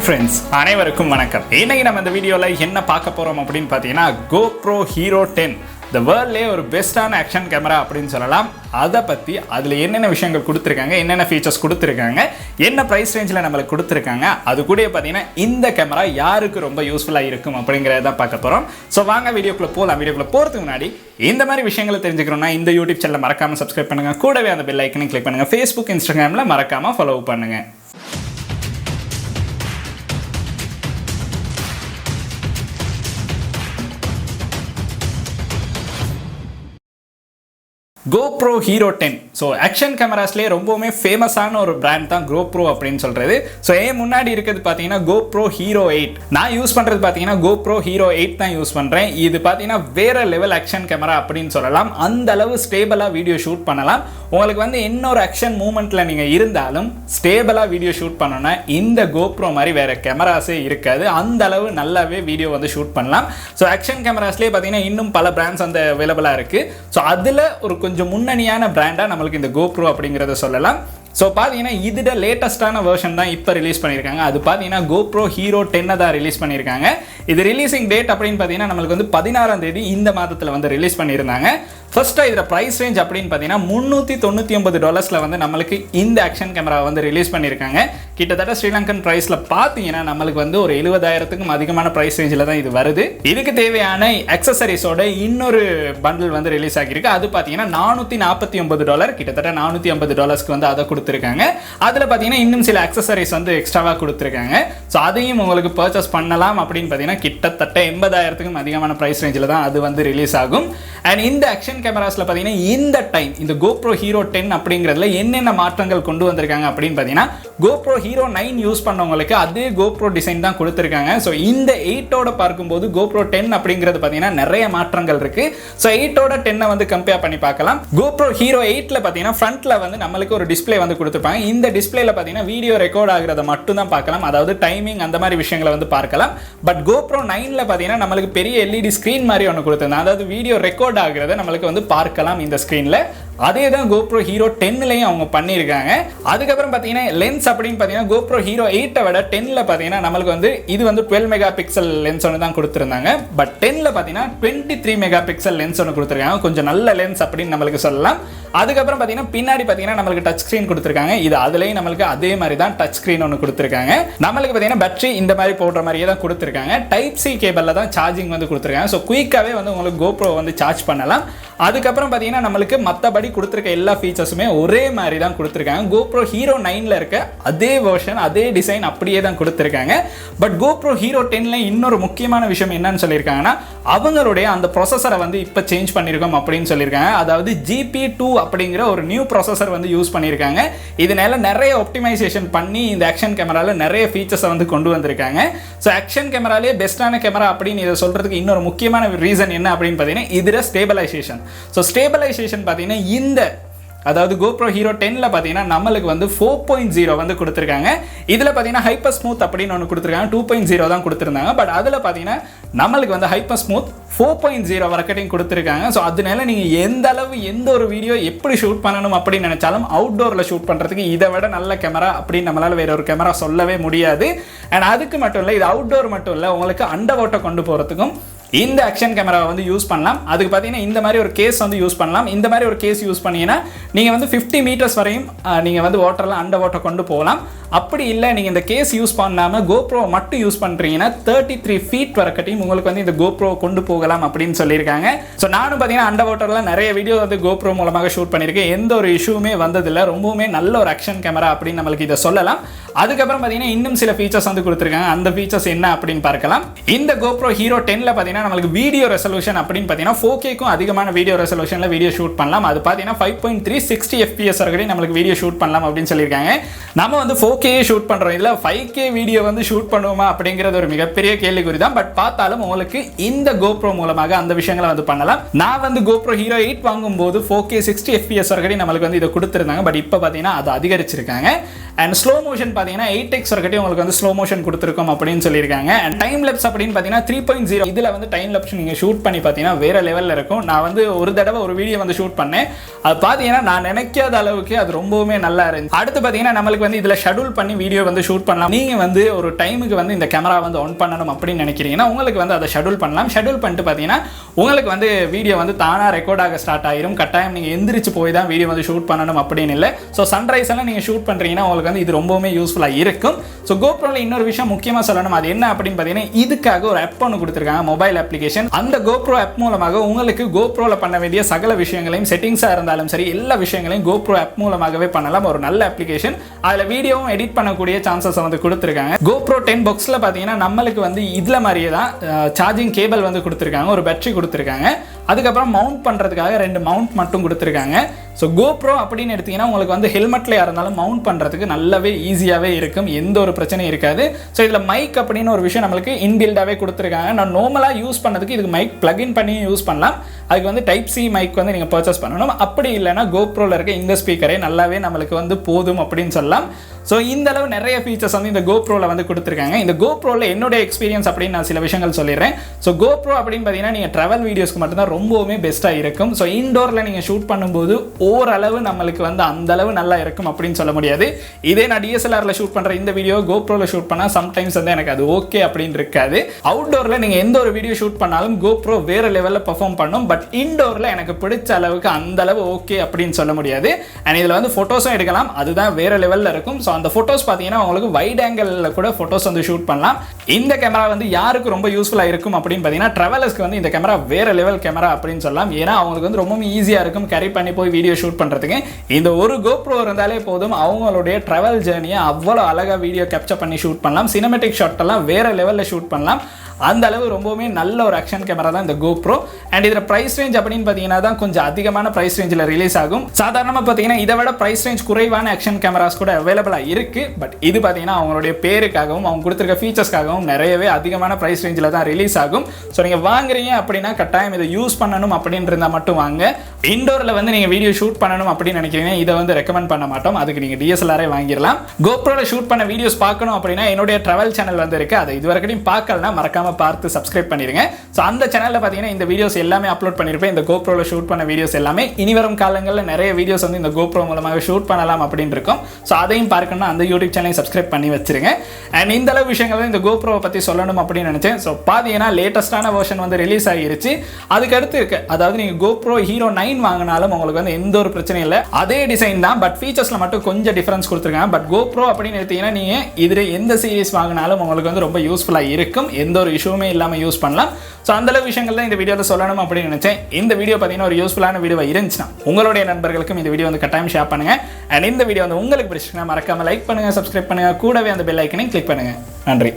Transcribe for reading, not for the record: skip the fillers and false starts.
Friends, அனைவருக்கும் வணக்கம். இன்னைக்கு நம்ம இந்த வீடியோவில் என்ன பார்க்க போகிறோம் அப்படின்னு பார்த்தீங்கன்னா GoPro Hero 10 இந்த வேர்ல்ட்லேயே ஒரு பெஸ்ட்டான ஆக்ஷன் கேமரா அப்படின்னு சொல்லலாம். அதை பற்றி அதில் என்னென்ன விஷயங்கள் கொடுத்துருக்காங்க, என்னென்ன ஃபீச்சர்ஸ் கொடுத்துருக்காங்க, என்ன ப்ரைஸ் ரேஞ்சில் நம்மளுக்கு கொடுத்துருக்காங்க, அது கூட பார்த்தீங்கன்னா இந்த கேமரா யாருக்கு ரொம்ப யூஸ்ஃபுல்லாக இருக்கும் அப்படிங்கிறத பார்க்க போகிறோம். ஸோ வாங்க வீடியோக்குள்ளே போகலாம். வீடியோக்குள்ளே போகிறதுக்கு முன்னாடி இந்த மாதிரி விஷயங்களை தெரிஞ்சுக்கணும்னா இந்த யூடியூப் சேனலை மறக்காமல் சப்ஸ்கிரைப் பண்ணுங்கள். கூடவே அந்த பெல் ஐக்கனையும் கிளிக் பண்ணுங்கள். ஃபேஸ்புக், இன்ஸ்டாகிராமில் மறக்காமல் ஃபாலோ பண்ணுங்கள். GoPro Hero 10. ஸோ ஆக்ஷன் கேமராஸ்லேயே ரொம்பவுமே ஃபேமஸான ஒரு பிராண்ட் தான் GoPro அப்படின்னு சொல்கிறது. ஸோ ஏன் முன்னாடி இருக்கிறது பார்த்தீங்கன்னா GoPro Hero 8. நான் யூஸ் பண்ணுறது பார்த்தீங்கன்னா GoPro Hero 8 தான் யூஸ் பண்ணுறேன். இது பார்த்தீங்கன்னா வேற லெவல் ஆக்ஷன் கேமரா அப்படின்னு சொல்லலாம். அந்த அளவு ஸ்டேபிளாக வீடியோ ஷூட் பண்ணலாம். உங்களுக்கு வந்து இன்னொரு ஆக்ஷன் மூமெண்ட்டில் நீங்கள் இருந்தாலும் ஸ்டேபிளாக வீடியோ ஷூட் பண்ணோன்னா இந்த GoPro மாதிரி வேறு கேமராஸே இருக்காது. அந்த அளவு நல்லாவே வீடியோ வந்து ஷூட் பண்ணலாம். ஸோ ஆக்ஷன் கேமராஸ்லேயே பார்த்தீங்கன்னா இன்னும் பல பிராண்ட்ஸ் அந்த அவைலபிளாக இருக்குது. ஸோ அதில் ஒரு கொஞ்சம் முன்னணியான பிராண்டாக நம்மளுக்கு இந்த GoPro அப்படிங்கிறத சொல்லலாம். ஸோ பார்த்தீங்கன்னா இதோட லேட்டஸ்டான வெர்ஷன் தான் இப்போ ரிலீஸ் பண்ணியிருக்காங்க. அது பார்த்தீங்கன்னா GoPro Hero 10 தான் ரிலீஸ் பண்ணியிருக்காங்க. இது ரிலீசிங் டேட் அப்படின்னு பார்த்தீங்கன்னா நம்மளுக்கு வந்து 16ஆம் தேதி இந்த மாதத்தில் வந்து ரிலீஸ் பண்ணியிருந்தாங்க. ஃபர்ஸ்ட்டாக இதில் ப்ரைஸ் ரேஞ்ச் அப்படின்னு பார்த்தீங்கன்னா $399 வந்து நம்மளுக்கு இந்த ஆக்ஷன் கேமரா வந்து ரிலீஸ் பண்ணியிருக்காங்க. கிட்டத்தட்ட ஸ்ரீலங்கன் ப்ரைஸில் பார்த்தீங்கன்னா நம்மளுக்கு வந்து ஒரு 70,000க்கும் அதிகமான ப்ரைஸ் ரேஞ்சில் தான் இது வருது. இதுக்கு தேவையான அக்சசரிஸோட இன்னொரு பண்டில் வந்து ரிலீஸ் ஆகியிருக்கு. அது பார்த்தீங்கன்னா $449, கிட்டத்தட்ட $450 வந்து அதை கொடுத்துருக்காங்க. அதில் பார்த்தீங்கன்னா இன்னும் சில அக்சசரிஸ் வந்து எக்ஸ்ட்ராவாக கொடுத்துருக்காங்க. ஸோ அதையும் உங்களுக்கு பர்ச்சேஸ் பண்ணலாம் அப்படின்னு பார்த்தீங்கன்னா கிட்டத்தட்ட 80,000க்கும் அதிகமான ப்ரைஸ் ரேஞ்சில் தான் அது வந்து ரிலீஸ் ஆகும். அண்ட் இந்த ஆக்ஷன் கேமராஸில் பார்த்தீங்கன்னா இந்த டைம் இந்த GoPro Hero 10 அப்படிங்கிறதுல என்னென்ன மாற்றங்கள் கொண்டு வந்திருக்காங்க அப்படின்னு பார்த்தீங்கன்னா GoPro Hero 9 யூஸ் பண்ணவங்களுக்கு அதே GoPro டிசைன் தான் கொடுத்துருக்காங்க. ஸோ இந்த 8ஓட பார்க்கும்போது GoPro 10 அப்படிங்கிறது பார்த்தீங்கன்னா நிறைய மாற்றங்கள் இருக்கு. ஸோ 8ஓட 10 வந்து கம்பேர் பண்ணி பார்க்கலாம். GoPro Hero 8ல பார்த்தீங்கன்னா ஃப்ரண்ட்ல வந்து நம்மளுக்கு ஒரு டிஸ்பிளே வந்து கொடுத்துருப்பாங்க. இந்த டிஸ்பிளேல பார்த்தீங்கன்னா வீடியோ ரெக்கார்ட் ஆகிறத மட்டும் தான் பார்க்கலாம். அதாவது டைமிங் அந்த மாதிரி விஷயங்களை வந்து பார்க்கலாம். பட் GoPro 9ல பார்த்தீங்கன்னா நம்மளுக்கு பெரிய LED ஸ்க்ரீன் மாதிரி ஒன்று கொடுத்துருந்தாங்க. அதாவது வீடியோ ரெக்கார்ட் ஆகிறத நம்மளுக்கு வந்து பார்க்கலாம் இந்த ஸ்க்ரீனில். அதே தான் GoPro Hero 10லையும் அவங்க பண்ணியிருக்காங்க. அதுக்கப்புறம் பார்த்தீங்கன்னா லென்ஸ் அப்படின்னு பார்த்தீங்கன்னா GoPro Hero 8 விட 10ல பார்த்தீங்கன்னா நம்மளுக்கு வந்து இது வந்து 12 மெகா பிக்சல் லென்ஸ் ஒன்று தான் கொடுத்துருந்தாங்க. பட் 10ல பார்த்தீங்கன்னா 23 மெகா பிக்சல் லென்ஸ் ஒன்று கொடுத்துருக்காங்க. கொஞ்சம் நல்ல லென்ஸ் அப்படின்னு நம்மளுக்கு சொல்லலாம். அதுக்கப்புறம் பார்த்தீங்கன்னா பின்னாடி பார்த்தீங்கன்னா நம்மளுக்கு டச் ஸ்க்ரீன் கொடுத்துருக்காங்க. இது அதுலேயும் நம்மளுக்கு அதே மாதிரி தான் டச் ஸ்க்ரீன் ஒன்று கொடுத்துருக்காங்க. நம்மளுக்கு பார்த்தீங்கன்னா பேட்டரி இந்த மாதிரி போடுற மாதிரியே தான் கொடுத்துருக்காங்க. டைப் சி கேபிளில் தான் சார்ஜிங் வந்து கொடுத்துருக்காங்க. ஸோ குயிக்காகவே வந்து உங்களுக்கு GoPro வந்து சார்ஜ் பண்ணலாம். அதுக்கப்புறம் பார்த்தீங்கன்னா நம்மளுக்கு மற்றபடி கொடுத்துருக்க எல்லா ஃபீச்சர்ஸுமே ஒரே மாதிரி தான் கொடுத்துருக்காங்க. GoPro Hero 9ல இருக்க அதே வெர்ஷன் அதே டிசைன் அப்படியே தான் கொடுத்துருக்காங்க. பட் GoPro Hero 10ல இன்னொரு முக்கியமான விஷயம் என்னன்னு சொல்லியிருக்காங்கன்னா அவங்களுடைய அந்த ப்ராசஸரை வந்து இப்போ சேஞ்ச் பண்ணியிருக்கோம் அப்படின்னு சொல்லியிருக்காங்க. அதாவது GP2 அப்படிங்கிற ஒரு நியூ ப்ராசஸர் வந்து யூஸ் பண்ணியிருக்காங்க. இதனால நிறைய ஆப்டிமைசேஷன் பண்ணி இந்த ஆக்ஷன் கேமராவில் நிறைய ஃபீச்சர்ஸை வந்து கொண்டு வந்திருக்காங்க. ஸோ ஆக்ஷன் கேமராலே பெஸ்ட்டான கேமரா அப்படின்னு இதை சொல்கிறதுக்கு இன்னொரு முக்கியமான ரீசன் என்ன அப்படின்னு பார்த்தீங்கன்னா இதில் ஸ்டேபிளைசேஷன். ஸோ ஸ்டேபிளைசேஷன் பார்த்தீங்கன்னா இந்த அதாவது GoPro Hero 10ல பார்த்தீங்கன்னா நம்மளுக்கு வந்து 4.0 வந்து கொடுத்துருக்காங்க. இதில் பார்த்தீங்கன்னா ஹைப்பர் ஸ்மூத் அப்படின்னு ஒன்று கொடுத்துருக்காங்க. 2.0 தான் கொடுத்துருந்தாங்க. பட் அதில் பார்த்தீங்கன்னா நம்மளுக்கு வந்து ஹைப்பர் ஸ்மூத் 4.0 வரைக்கும் கொடுத்துருக்காங்க. ஸோ அதனால நீங்கள் எந்த அளவு எந்த ஒரு வீடியோ எப்படி ஷூட் பண்ணணும் அப்படின்னு நினைச்சாலும் அவுட்டோரில் ஷூட் பண்ணுறதுக்கு இதை விட நல்ல கேமரா அப்படின்னு நம்மளால் வேற ஒரு கேமரா சொல்லவே முடியாது. அண்ட் அதுக்கு மட்டும் இல்லை, இது அவுட்டோர் மட்டும் இல்லை, உங்களுக்கு அண்டர் வாட்டர் கொண்டு போகிறதுக்கும் இந்த ஆக்ஷன் கேமராவை வந்து யூஸ் பண்ணலாம். அதுக்கு பார்த்தீங்கன்னா இந்த மாதிரி ஒரு கேஸ் வந்து யூஸ் பண்ணலாம். இந்த மாதிரி ஒரு கேஸ் யூஸ் பண்ணீங்கன்னா நீங்கள் வந்து 50 மீட்டர்ஸ் வரையும் நீங்கள் வந்து வாட்டரில் அண்டர் வாட்டர் கொண்டு போகலாம். அப்படி இல்லை நீங்கள் இந்த கேஸ் யூஸ் பண்ணாமல் GoPro மட்டும் யூஸ் பண்ணுறீங்கன்னா 33 ஃபீட் வரைக்கும் உங்களுக்கு வந்து இந்த GoPro கொண்டு போகலாம் அப்படின்னு சொல்லியிருக்காங்க. ஸோ நானும் பார்த்தீங்கன்னா அண்டர் வாட்டரில் நிறைய வீடியோ வந்து GoPro மூலமாக ஷூட் பண்ணியிருக்கேன். எந்த ஒரு இஷ்யூமே வந்ததில்லை. ரொம்பவுமே நல்ல ஒரு ஆக்ஷன் கேமரா அப்படின்னு நம்மளுக்கு இதை சொல்லலாம். அதுக்கப்புறம் பார்த்தீங்கன்னா இன்னும் சில ஃபீச்சர்ஸ் வந்து கொடுத்துருக்காங்க. அந்த ஃபீச்சர்ஸ் என்ன அப்படின்னு பார்க்கலாம். இந்த GoPro Hero 10ல பார்த்தீங்கன்னா நம்மளுக்கு வீடியோ ரெசல்யூஷன் அப்படின்னு பார்த்தீங்கன்னா 4Kக்கும் அதிகமான வீடியோ ரெசல்யூஷனில் வீடியோ ஷூட் பண்ணலாம். அது பார்த்தீங்கன்னா 5.3 60 FPS வரைக்கும் நம்மளுக்கு வீடியோ ஷூட் பண்ணலாம் அப்படின்னு சொல்லியிருக்காங்க. நம்ம வந்து 4K ஷூட் பண்ணுறோம். இதில் 5K வீடியோ வந்து ஷூட் பண்ணுவோமா அப்படிங்கிறது ஒரு மிகப்பெரிய கேள்விக்குறி தான். பட் பார்த்தாலும் உங்களுக்கு இந்த GoPro மூலமாக அந்த விஷயங்களை வந்து பண்ணலாம். நான் வந்து GoPro Hero 8 வாங்கும்போது 4K 60 FPS வரைக்கும் நம்மளுக்கு வந்து இதை கொடுத்துருந்தாங்க. பட் இப்போ பார்த்தீங்கன்னா அது அதிகரிச்சிருக்காங்க. அண்ட் ஸ்லோ மோஷன் பார்த்தீங்கன்னா 8x வரைக்கும் உங்களுக்கு வந்து ஸ்லோ மோஷன் கொடுத்துருக்கோம் அப்படின்னு சொல்லியிருக்காங்க. அண்ட் டைம் லெப்ஸ் அப்படின்னு பார்த்தீங்கன்னா 3.0 இதில் வந்து வந்து டைம் லேப்ஸ் நீங்கள் ஷூட் பண்ணி பார்த்தீங்கன்னா வேறு லெவலில் இருக்கும். நான் வந்து ஒரு தடவை ஒரு வீடியோ வந்து ஷூட் பண்ணேன். அது பார்த்தீங்கன்னா நான் நினைக்காத அளவுக்கு அது ரொம்பவுமே நல்லா இருந்துச்சு. அடுத்து பார்த்தீங்கன்னா நம்மளுக்கு வந்து இதில் ஷெட்யூல் பண்ணி வீடியோ வந்து ஷூட் பண்ணலாம். நீங்கள் வந்து ஒரு டைமுக்கு வந்து இந்த கேமரா வந்து ஆன் பண்ணணும் அப்படின்னு நினைக்கிறீங்கன்னா உங்களுக்கு வந்து அதை ஷெட்யூல் பண்ணலாம். ஷெட்யூல் பண்ணிட்டு பார்த்தீங்கன்னா உங்களுக்கு வந்து வீடியோ வந்து தானாக ரெக்கார்ட் ஆக ஸ்டார்ட் ஆயிரும். கட்டாயம் நீங்கள் எந்திரிச்சு போய் தான் வீடியோ வந்து ஷூட் பண்ணணும் அப்படின்னு இல்லை. ஸோ சன்ரைஸ் எல்லாம் நீங்கள் ஷூட் பண்ணுறீங்கன்னா உங்களுக்கு வந்து இது ரொம்பவுமே யூஸ்ஃபுல்லாக இருக்கும். ஸோ கோப்ரோவில் இன்னொரு விஷயம் முக்கியமாக சொல்லணும். அது என்ன அப்படின்னு பார்த்தீங்கன்னா இதுக்காக ஒரு ஆப் ஒன்று கொடுத்துருக்காங்க, மொபைல் அப்ளிகேஷன். அந்த கோப்ரோ ஆப் மூலமாக உங்களுக்கு கோப்ரோவில் பண்ண வேண்டிய சகல விஷயங்களையும், செட்டிங்ஸாக இருந்தாலும் சரி, எல்லா விஷயங்களையும் கோப்ரோ ஆப் மூலமாகவே பண்ணலாம். ஒரு நல்ல அப்ளிகேஷன். அதில் வீடியோவும் எடிட் பண்ணக்கூடிய சான்சஸ் வந்து கொடுத்துருக்காங்க. GoPro 10 பாக்ஸில் பார்த்தீங்கன்னா நம்மளுக்கு வந்து இதில் மாதிரியே தான் சார்ஜிங் கேபிள் வந்து கொடுத்துருக்காங்க, ஒரு பேட்டரி கொடுத்துருக்காங்க. அதுக்கப்புறம் மவுண்ட் பண்ணுறதுக்காக 2 மவுண்ட் மட்டும் கொடுத்துருக்காங்க. ஸோ GoPro அப்படின்னு எடுத்தீங்கன்னா உங்களுக்கு வந்து ஹெல்மெட்டில் இருந்தாலும் மவுண்ட் பண்ணுறதுக்கு நல்லாவே ஈஸியாகவே இருக்கும், எந்த ஒரு பிரச்சனையும் இருக்காது. ஸோ இதில் மைக் அப்படின்னு ஒரு விஷயம் நம்மளுக்கு இன்பில்டாகவே கொடுத்துருக்காங்க. நான் நார்மலாக யூஸ் பண்ணதுக்கு இதுக்கு மைக் பிளக்இன் பண்ணி யூஸ் பண்ணலாம். அதுக்கு வந்து டைப் சி மைக் வந்து நீங்கள் பர்ச்சேஸ் பண்ணணும். அப்படி இல்லைனா GoProவில் இருக்க இந்த ஸ்பீக்கரே நல்லாவே நம்மளுக்கு வந்து போதும் அப்படின்னு சொல்லலாம். ஸோ இந்த அளவு நிறைய ஃபீச்சர்ஸ் வந்து இந்த GoProவில் வந்து கொடுத்துருக்காங்க. இந்த GoProவில் என்னுடைய எக்ஸ்பீரியன்ஸ் அப்படின்னு நான் சில விஷயங்கள் சொல்லிடுறேன். ஸோ GoPro அப்படின்னு பார்த்தீங்கன்னா நீங்கள் ட்ராவல் வீடியோஸ்க்கு மட்டும்தான் ரொம்பவுமே பெஸ்ட்டாக இருக்கும். ஸோ இன்டோரில் நீங்கள் ஷூட் பண்ணும்போது ஓரளவு நம்மளுக்கு வந்து அந்த அளவு நல்லா இருக்கும் அப்படின்னு சொல்ல முடியாது. இதே நான் டிஎஸ்எல்ஆரில் ஷூட் பண்ணுற இந்த வீடியோ GoProவில் ஷூட் பண்ணால் சம்டைம்ஸ் வந்து எனக்கு அது ஓகே அப்படின்னு இருக்காது. அவுட்டோரில் நீங்கள் எந்த ஒரு வீடியோ ஷூட் பண்ணாலும் GoPro வேறு லெவலில் பெர்ஃபார்ம் பண்ணும். பட் இன்டோரில் எனக்கு பிடிச்ச அளவுக்கு அந்த அளவு ஓகே அப்படின்னு சொல்ல முடியாது. அண்ட் இதில் வந்து ஃபோட்டோஸும் எடுக்கலாம், அதுதான் வேறு லெவலில் இருக்கும். ஸோ அந்த ஃபோட்டோஸ் பார்த்தீங்கன்னா உங்களுக்கு வைட் ஆங்கிளில் கூட ஃபோட்டோஸ் வந்து ஷூட் பண்ணலாம். இந்த கேமரா வந்து யாருக்கு ரொம்ப யூஸ்ஃபுல்லாக இருக்கும் அப்படின்னு பார்த்தீங்கன்னா ட்ராவலர்ஸ்க்கு வந்து இந்த கேமரா வேறு லெவல் கேமரா அப்படின்னு சொல்லலாம். ஏன்னா அவங்களுக்கு வந்து ரொம்ப ஈஸியாக இருக்கும் கேரி பண்ணி போய் வீடியோ ஷூட் பண்ணுறதுக்கு. இந்த ஒரு GoPro இருந்தாலே போதும், அவங்களுடைய ட்ராவல் ஜேர்னியை அவ்வளோ அழகாக வீடியோ கேப்சர் பண்ணி ஷூட் பண்ணலாம். சினிமேட்டிக் ஷாட் எல்லாம் வேறு லெவலில் ஷூட் பண்ணலாம். அந்த அளவு ரொம்பவுமே நல்ல ஒரு ஆக்ஷன் கேமரா தான் இந்த GoPro. அண்ட் இதில் ப்ரைஸ் ரேஞ்ச் அப்படின்னு பார்த்தீங்கன்னா தான் கொஞ்சம் அதிகமான ப்ரைஸ் ரேஞ்சில் ரிலீஸ் ஆகும். சாதாரணமாக பார்த்தீங்கன்னா இதை விட ப்ரைஸ் ரேஞ்ச் குறைவான ஆக்ஷன் கேமராஸ் கூட அவைலபிளாக இருக்குது. பட் இது பார்த்தீங்கன்னா அவங்களுடைய பேருக்காகவும் அவங்க கொடுத்துருக்க ஃபீச்சர்ஸ்க்காகவும் நிறையவே அதிகமான ப்ரைஸ் ரேஞ்சில் தான் ரிலீஸ் ஆகும். ஸோ நீங்கள் வாங்குறீங்க அப்படின்னா கட்டாயம் இதை யூஸ் பண்ணணும் அப்படின்னு இருந்தால் மட்டும் வாங்க. இண்டோரில் வந்து நீங்கள் வீடியோ ஷூட் பண்ணணும் அப்படின்னு நினைக்கிறீங்க, இதை வந்து ரெக்கமெண்ட் பண்ண மாட்டோம். அதுக்கு நீங்கள் டிஎஸ்எல்ஆரே வாங்கிடலாம். GoProவில் ஷூட் பண்ண வீடியோஸ் பார்க்கணும் அப்படின்னா என்னுடைய ட்ராவல் சேனல் வந்து இருக்குது. அதை இது வரைக்கும் பார்க்கலன்னா மறக்காம பார்த்து சப்ஸ்கிரைப் பண்ணிருங்க. ஸோ அந்த சேனலில் பார்த்தீங்கன்னா இந்த வீடியோஸ் எல்லாமே அப்லோட் பண்ணியிருப்பேன். இந்த GoProவில் ஷூட் பண்ண வீடியோஸ் எல்லாமே. இனி வரும் காலங்களில் நிறைய வீடியோஸ் வந்து இந்த GoPro மூலமாக ஷூட் பண்ணலாம் அப்படின்னு இருக்கும். ஸோ அதையும் பார்க்கணும்னா அந்த யூடியூப் சேனலையும் சப்ஸ்கிரைப் பண்ணி வச்சிருங்க. அண்ட் இந்த அளவு விஷயங்கள் இந்த GoProவை பற்றி சொல்லணும் அப்படின்னு நினச்சேன். ஸோ பார்த்தீங்கன்னா லேட்டஸ்டான வெர்ஷன் வந்து ரிலீஸ் ஆகிருச்சு. அதுக்கு அடுத்து இருக்கு, அதாவது நீங்கள் GoPro Hero 9 வாங்கினாலும் உங்களுக்கு வந்து எந்த ஒரு பிரச்சனையும் இல்லை. அதே டிசைன் தான், பட் ஃபீச்சர்ஸில் மட்டும் கொஞ்சம் டிஃபரன்ஸ் கொடுத்துருக்காங்க. பட் GoPro அப்படின்னு எடுத்தீங்கன்னா நீங்கள் இதில் எந்த சீரிஸ் வாங்கினாலும் உங்களுக்கு வந்து ரொம்ப யூஸ்ஃபுல்லாக இருக்கும், எந்த ஒரு இஷ்யூமே இல்லாமல் யூஸ் பண்ணலாம். ஸோ அந்த அளவு விஷயங்கள் தான் இந்த வீடியோவில் சொல்லணும் அப்படின்னு நினைச்சேன். இந்த வீடியோ பார்த்தீங்கன்னா ஒரு யூஸ்ஃபுல்லான வீடியோவாக இருந்துச்சுன்னா உங்களுடைய நண்பர்களுக்கும் இந்த வீடியோ வந்து கட்டாயம் ஷேர் பண்ணுங்க. அண்ட் இந்த வீடியோ வந்து உங்களுக்கு பிடிச்சிருந்தா மறக்காம லைக் பண்ணுங்க, சப்ஸ்கிரைப் பண்ணுங்க, கூடவே அந்த பெல் ஐக்கனையும் கிளிக் பண்ணுங்க. நன்றி.